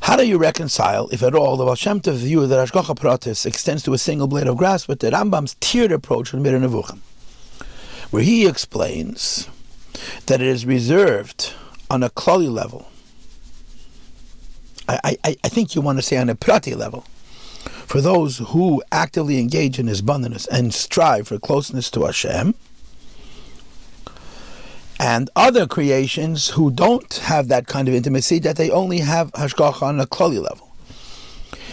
How do you reconcile, if at all, the Baal Shem Tov view that Hashgacha Pratis extends to a single blade of grass with the Rambam's tiered approach in Mir Nevuchim, where he explains that it is reserved on a klali level. I think you want to say on a prati level, for those who actively engage in his abundance and strive for closeness to Hashem, and other creations who don't have that kind of intimacy, that they only have hashgacha on a klali level.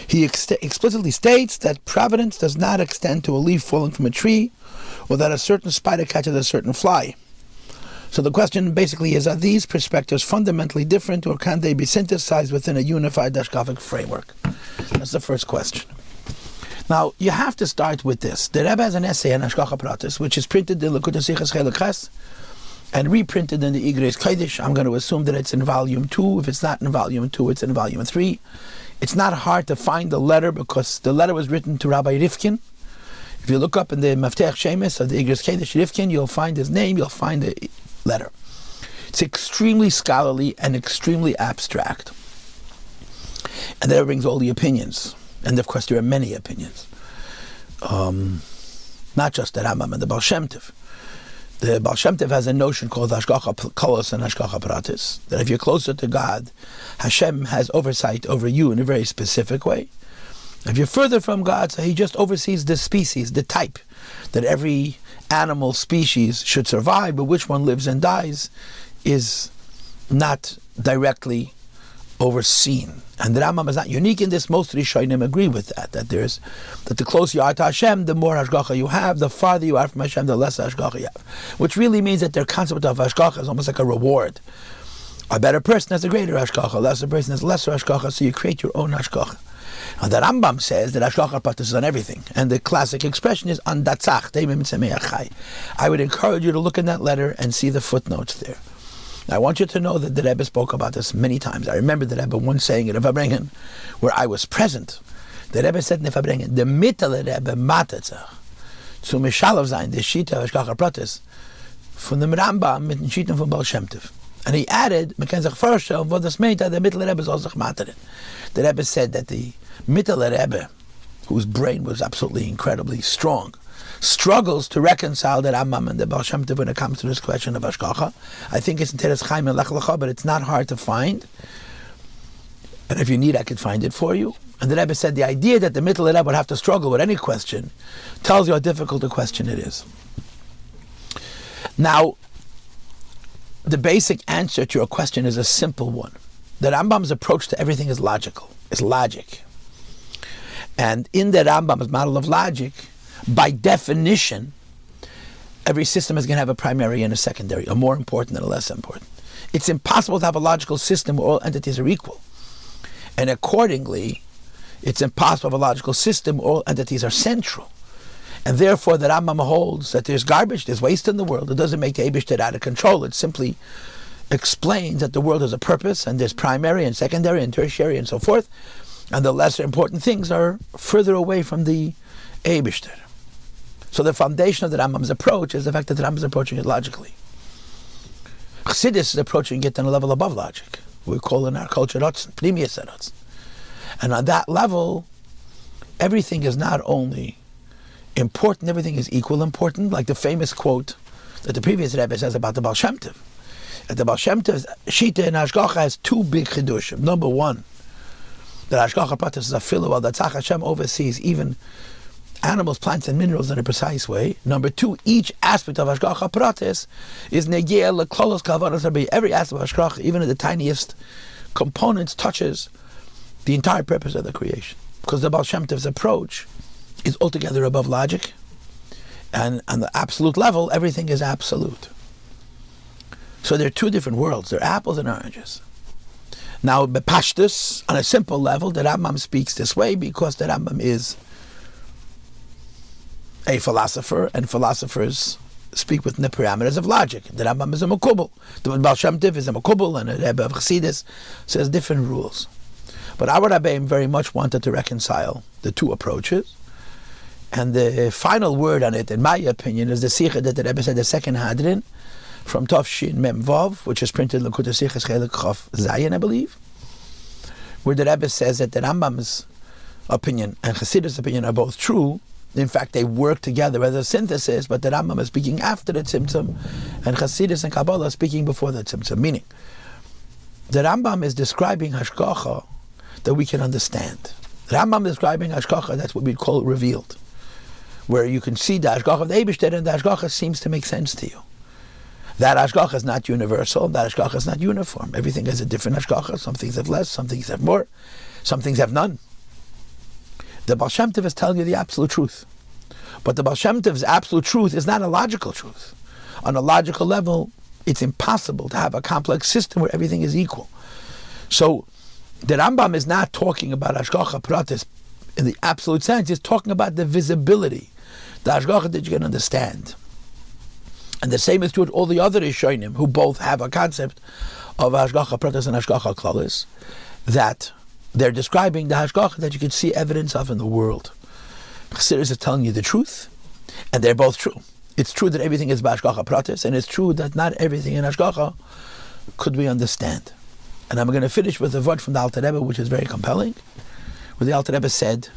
He explicitly states that providence does not extend to a leaf falling from a tree, or that a certain spider catches a certain fly. So the question basically is, are these perspectives fundamentally different, or can they be synthesized within a unified hashgachic framework? That's the first question. Now, you have to start with this. The Rebbe has an essay on Hashgacha Pratis, which is printed in Synthesizing and reprinted in the Igreis Kodesh. I'm going to assume that it's in volume 2. If it's not in volume 2, it's in volume 3. It's not hard to find the letter, because the letter was written to Rabbi Rivkin. If you look up in the Maftech Shemis of the Igreis Kodesh Rivkin, you'll find his name, you'll find the letter. It's extremely scholarly and extremely abstract. And there brings all the opinions. And of course there are many opinions. Not just the Rambam and the Baal Shem Tov. The Baal Shem Tov has a notion called Hashgacha Kolos and Hashgacha Pratis, that if you're closer to God, Hashem has oversight over you in a very specific way. If you're further from God, so he just oversees the species, the type, that every animal species should survive, but which one lives and dies is not directly overseen. And the Rambam is not unique in this. Most Rishonim agree with that the closer you are to Hashem, the more Hashgacha you have. The farther you are from Hashem, the less Hashgacha you have. Which really means that their concept of Hashgacha is almost like a reward. A better person has a greater Hashgacha, a lesser person has lesser Hashgacha, so you create your own Hashgacha. And the Rambam says that Hashgacha Pratis is on everything. And the classic expression is on datzach, Temimim Achei. I would encourage you to look in that letter and see the footnotes there. I want you to know that the Rebbe spoke about this many times. I remember the Rebbe once saying in Fabrengen, where I was present. The Rebbe said in Fabrengen, the mittel Rebbe matatzach, zu mishalav sein, the Shita Hashgacha Pratis, von dem Rambam mit den Shiten von Baal Shem Tov. And he added, man kann sich vorstellen, wo das meint, der mittel Rebbe soll sich materen. The Rebbe said that the mittel Rebbe, whose brain was absolutely incredibly strong, struggles to reconcile the Rambam and the Baal Shem Tov when it comes to this question of Hashgacha. I think it's in Teres Chaim and Lech Lecha, but it's not hard to find. And if you need, I could find it for you. And the Rebbe said the idea that the Mittel Rebbe would have to struggle with any question tells you how difficult a question it is. Now, the basic answer to your question is a simple one. The Rambam's approach to everything is logical, is logic. And in the Rambam's model of logic, by definition, every system is going to have a primary and a secondary, a more important and a less important. It's impossible to have a logical system where all entities are equal. And accordingly, it's impossible to have a logical system where all entities are central. And therefore, the Rambam holds that there's garbage, there's waste in the world. It doesn't make the Eibishter out of control. It simply explains that the world has a purpose, and there's primary and secondary and tertiary and so forth. And the lesser important things are further away from the Eibishter. So the foundation of the Rambam's approach is the fact that the Rambam is approaching it logically. Chassidus is approaching it on a level above logic. We call in our culture Rotzen, Pnimiyas Rotzen. And on that level, everything is not only important, everything is equal important, like the famous quote that the previous Rebbe says about the Baal Shem Tov. The Baal Shem Tov's Shita and Hashgacha has two big chidushim. Number one, that Hashgacha Pratis is a filu, while that Hashem oversees even animals, plants, and minerals in a precise way. Number two, each aspect of Hashgacha Pratis is negiah leklolos kavanas rabbi. Every aspect of Hashgacha, even in the tiniest components, touches the entire purpose of the creation. Because the Baal Shem Tov's approach is altogether above logic, and on the absolute level, everything is absolute. So there are two different worlds. There are apples and oranges. Now, bepashtus, on a simple level, the Rambam speaks this way because the Rambam is a philosopher, and philosophers speak within the parameters of logic. The Rambam is a makubal. The Baal Shem Tov is a makubal, and the Rebbe of Chassidus says different rules. But our Rebbeim very much wanted to reconcile the two approaches. And the final word on it, in my opinion, is the Sikha that the Rebbe said, the second Hadrin, from Tov Shin Mem Vav, which is printed in Linktree Sichas Chelik Chaf Zayin, I believe, where the Rebbe says that the Rambam's opinion and Chassidus' opinion are both true. In fact, they work together as a synthesis, but the Rambam is speaking after the Tzimtzum, and Chassidus and Kabbalah are speaking before the Tzimtzum. Meaning, the Rambam is describing Hashgacha that we can understand. The Rambam is describing Hashgacha, that's what we'd call revealed, where you can see the Hashgacha of the Eibishter, and the Hashgacha seems to make sense to you. That Hashgacha is not universal, that Hashgacha is not uniform. Everything has a different Hashgacha. Some things have less, some things have more, some things have none. The Baal Shem Tov is telling you the absolute truth. But the Baal Shem Tov's absolute truth is not a logical truth. On a logical level, it's impossible to have a complex system where everything is equal. So, the Rambam is not talking about Hashgacha Pratis in the absolute sense. He's talking about the visibility, the Hashgacha that you can understand. And the same is true with all the other Rishonim who both have a concept of Hashgacha Pratis and Hashgacha Klalis, that they're describing the Hashgacha that you can see evidence of in the world. Chassidus is telling you the truth, and they're both true. It's true that everything is Hashgacha Pratis, and it's true that not everything in Hashgacha could we understand. And I'm going to finish with a word from the Alter Rebbe, which is very compelling, where the Alter Rebbe said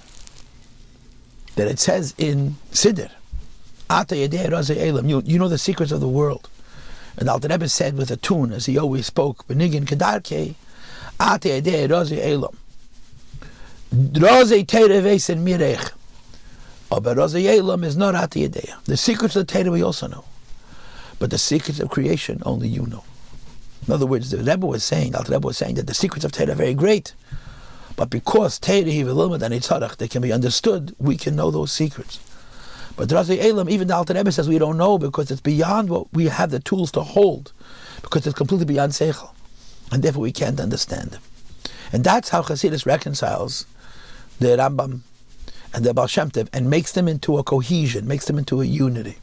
that it says in Siddur, you know the secrets of the world. And the Alter Rebbe said with a tune, as he always spoke, Benigin Kedarke, Ate Yedei Razi Elam. Razi Teire Vesen Mirech. But Razi Elam is not Ate Yedei. The secrets of the Teire we also know. But the secrets of creation only you know. In other words, the Rebbe was saying, Alter Rebbe was saying that the secrets of Teire are very great. But because Teire Hivililmad and Yitzharach, they can be understood, we can know those secrets. But Razi Elam, even the Alter Rebbe says we don't know because it's beyond what we have the tools to hold, because it's completely beyond Seichel, and therefore we can't understand them. And that's how Chassidus reconciles the Rambam and the Baal Shem Tov and makes them into a cohesion, makes them into a unity.